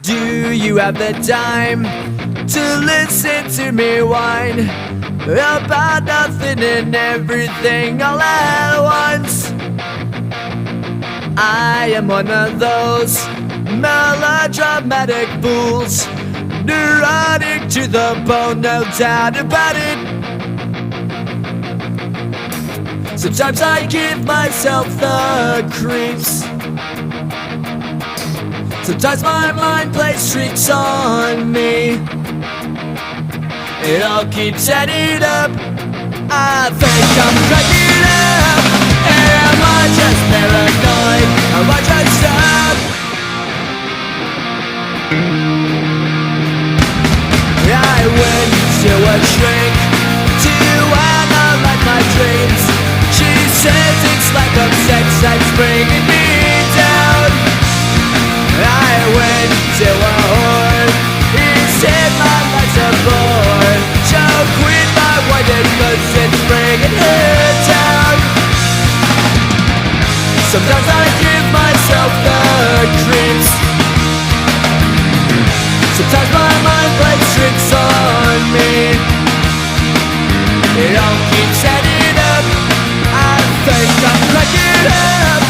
Do you have the time to listen to me whine about nothing and everything all at once? I am one of those melodramatic fools, neurotic to the bone, no doubt about it. Sometimes I give myself the creeps. Sometimes my mind plays tricks on me. It all keeps adding up. I think I'm cracking up. Am I just paranoid? Am I just up? I went to a shrink to analyze my dreams. She says it's like a sex that's bringing me down. I went to a whore. He said my life's a bore. She'll quit my wedding 'cause it's bringing her down. Sometimes I give myself the creeps. Sometimes my mind plays tricks on me. It all keeps adding up. I think I'm cracking up.